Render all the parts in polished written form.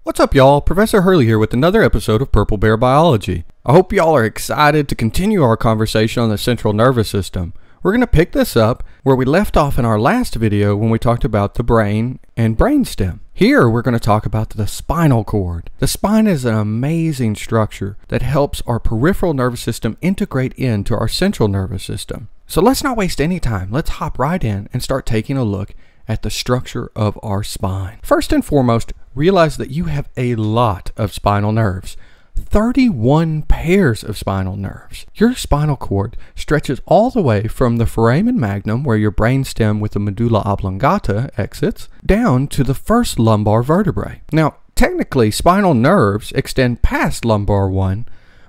What's up, y'all? Professor Hurley here with another episode of Purple Bear Biology. I hope y'all are excited to continue our conversation on the central nervous system. We're going to pick this up where we left off in our last video when we talked about the brain and brainstem. Here we're going to talk about the spinal cord. The spine is an amazing structure that helps our peripheral nervous system integrate into our central nervous system. So let's not waste any time. Let's hop right in and start taking a look at the structure of our spine. First and foremost, realize that you have a lot of spinal nerves. 31 pairs of spinal nerves. Your spinal cord stretches all the way from the foramen magnum, where your brainstem with the medulla oblongata exits, down to the first lumbar vertebrae. Now, technically, spinal nerves extend past lumbar 1,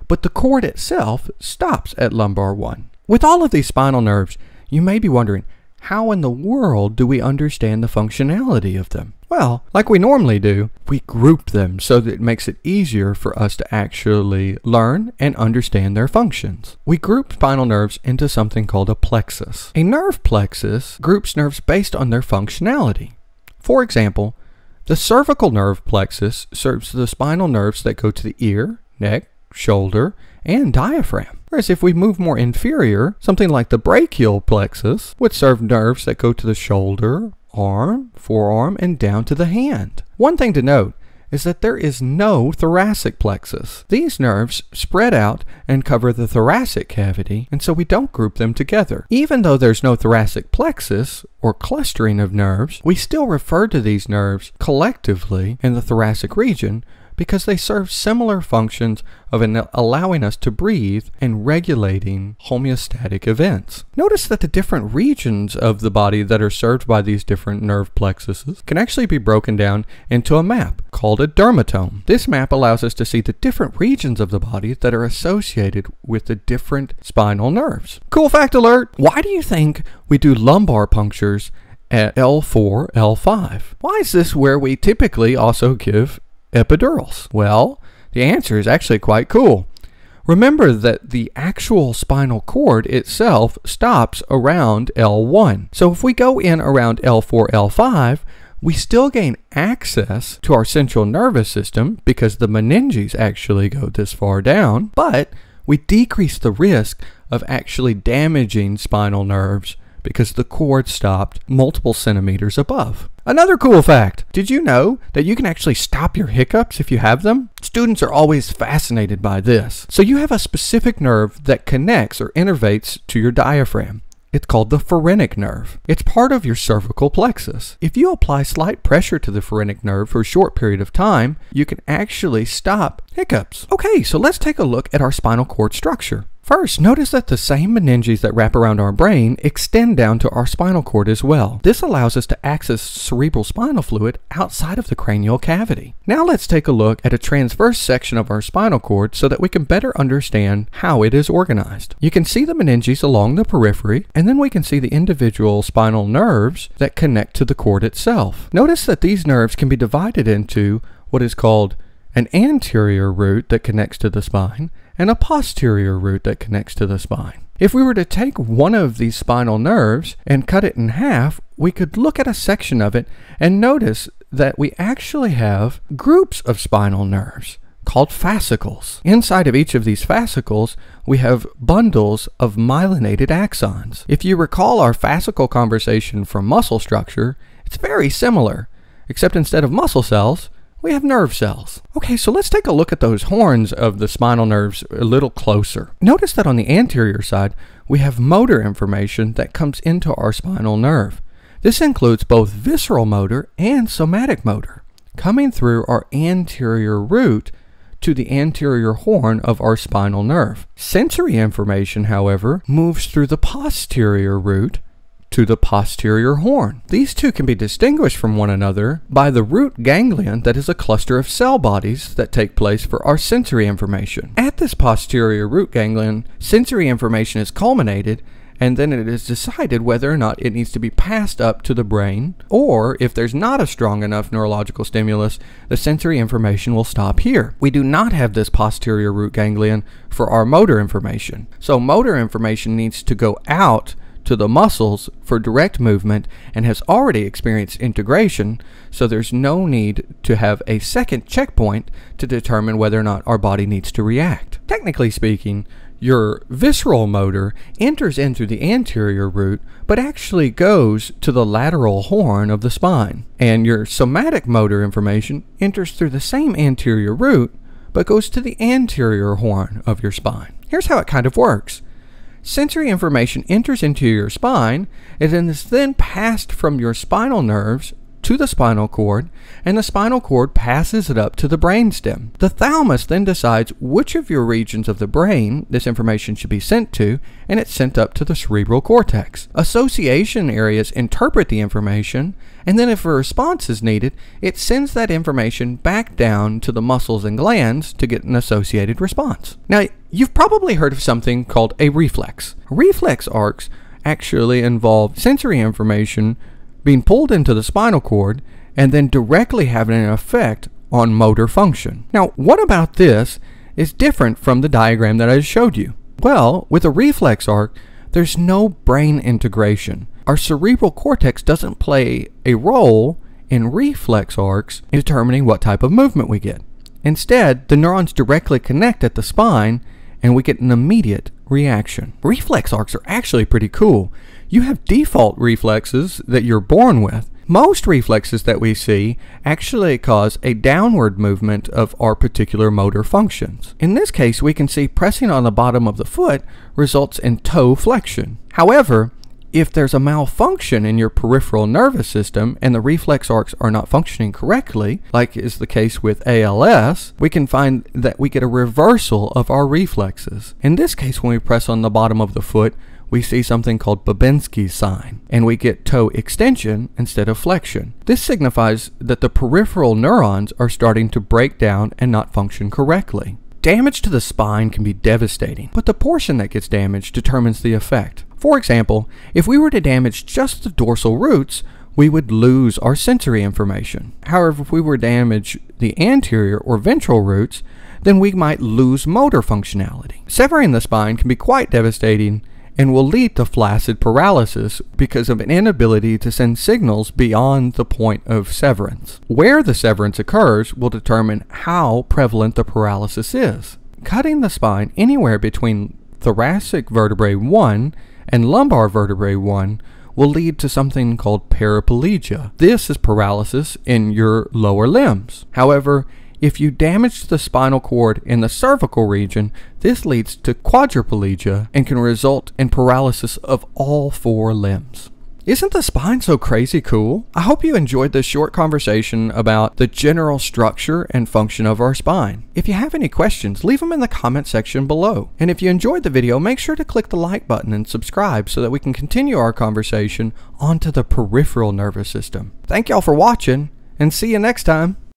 but the cord itself stops at lumbar 1. With all of these spinal nerves, you may be wondering, how in the world do we understand the functionality of them? Well, like we normally do, we group them so that it makes it easier for us to actually learn and understand their functions. We group spinal nerves into something called a plexus. A nerve plexus groups nerves based on their functionality. For example, the cervical nerve plexus serves the spinal nerves that go to the ear, neck, shoulder, and diaphragm. Whereas if we move more inferior, something like the brachial plexus would serve nerves that go to the shoulder, arm, forearm, and down to the hand. One thing to note is that there is no thoracic plexus. These nerves spread out and cover the thoracic cavity, and so we don't group them together. Even though there's no thoracic plexus or clustering of nerves, we still refer to these nerves collectively in the thoracic region because they serve similar functions of allowing us to breathe and regulating homeostatic events. Notice that the different regions of the body that are served by these different nerve plexuses can actually be broken down into a map called a dermatome. This map allows us to see the different regions of the body that are associated with the different spinal nerves. Cool fact alert! Why do you think we do lumbar punctures at L4, L5? Why is this where we typically also give epidurals? Well, the answer is actually quite cool. Remember that the actual spinal cord itself stops around L1. So if we go in around L4, L5, we still gain access to our central nervous system because the meninges actually go this far down, but we decrease the risk of actually damaging spinal nerves because the cord stopped multiple centimeters above. Another cool fact, did you know that you can actually stop your hiccups if you have them? Students are always fascinated by this. So you have a specific nerve that connects or innervates to your diaphragm. It's called the phrenic nerve. It's part of your cervical plexus. If you apply slight pressure to the phrenic nerve for a short period of time, you can actually stop hiccups. Okay, so let's take a look at our spinal cord structure. First, notice that the same meninges that wrap around our brain extend down to our spinal cord as well. This allows us to access cerebral spinal fluid outside of the cranial cavity. Now let's take a look at a transverse section of our spinal cord so that we can better understand how it is organized. You can see the meninges along the periphery, and then we can see the individual spinal nerves that connect to the cord itself. Notice that these nerves can be divided into what is called an anterior root that connects to the spine and a posterior root that connects to the spine. If we were to take one of these spinal nerves and cut it in half, we could look at a section of it and notice that we actually have groups of spinal nerves called fascicles. Inside of each of these fascicles, we have bundles of myelinated axons. If you recall our fascicle conversation from muscle structure, it's very similar, except instead of muscle cells, we have nerve cells. Okay, so let's take a look at those horns of the spinal nerves a little closer. Notice that on the anterior side, we have motor information that comes into our spinal nerve. This includes both visceral motor and somatic motor, coming through our anterior root to the anterior horn of our spinal nerve. Sensory information, however, moves through the posterior root to the posterior horn. These two can be distinguished from one another by the root ganglion that is a cluster of cell bodies that take place for our sensory information. At this posterior root ganglion, sensory information is culminated, and then it is decided whether or not it needs to be passed up to the brain, or if there's not a strong enough neurological stimulus, the sensory information will stop here. We do not have this posterior root ganglion for our motor information. So motor information needs to go out to the muscles for direct movement and has already experienced integration, so there's no need to have a second checkpoint to determine whether or not our body needs to react. Technically speaking, your visceral motor enters in through the anterior root, but actually goes to the lateral horn of the spine. And your somatic motor information enters through the same anterior root, but goes to the anterior horn of your spine. Here's how it kind of works. Sensory information enters into your spine and is then passed from your spinal nerves to the spinal cord, and the spinal cord passes it up to the brainstem. The thalamus then decides which of your regions of the brain this information should be sent to, and it's sent up to the cerebral cortex. Association areas interpret the information, and then if a response is needed, it sends that information back down to the muscles and glands to get an associated response. Now, you've probably heard of something called a reflex. Reflex arcs actually involve sensory information being pulled into the spinal cord and then directly having an effect on motor function. Now, what about this is different from the diagram that I showed you? Well, with a reflex arc, there's no brain integration. Our cerebral cortex doesn't play a role in reflex arcs in determining what type of movement we get. Instead, the neurons directly connect at the spine and we get an immediate reaction. Reflex arcs are actually pretty cool. You have default reflexes that you're born with. Most reflexes that we see actually cause a downward movement of our particular motor functions. In this case, we can see pressing on the bottom of the foot results in toe flexion. However, if there's a malfunction in your peripheral nervous system and the reflex arcs are not functioning correctly, like is the case with ALS, we can find that we get a reversal of our reflexes. In this case, when we press on the bottom of the foot, we see something called Babinski's sign, and we get toe extension instead of flexion. This signifies that the peripheral neurons are starting to break down and not function correctly. Damage to the spine can be devastating, but the portion that gets damaged determines the effect. For example, if we were to damage just the dorsal roots, we would lose our sensory information. However, if we were to damage the anterior or ventral roots, then we might lose motor functionality. Severing the spine can be quite devastating and will lead to flaccid paralysis because of an inability to send signals beyond the point of severance. Where the severance occurs will determine how prevalent the paralysis is. Cutting the spine anywhere between thoracic vertebrae 1 and lumbar vertebrae 1 will lead to something called paraplegia. This is paralysis in your lower limbs. However, if you damage the spinal cord in the cervical region, this leads to quadriplegia and can result in paralysis of all 4 limbs. Isn't the spine so crazy cool? I hope you enjoyed this short conversation about the general structure and function of our spine. If you have any questions, leave them in the comment section below. And if you enjoyed the video, make sure to click the like button and subscribe so that we can continue our conversation onto the peripheral nervous system. Thank y'all for watching, and see you next time.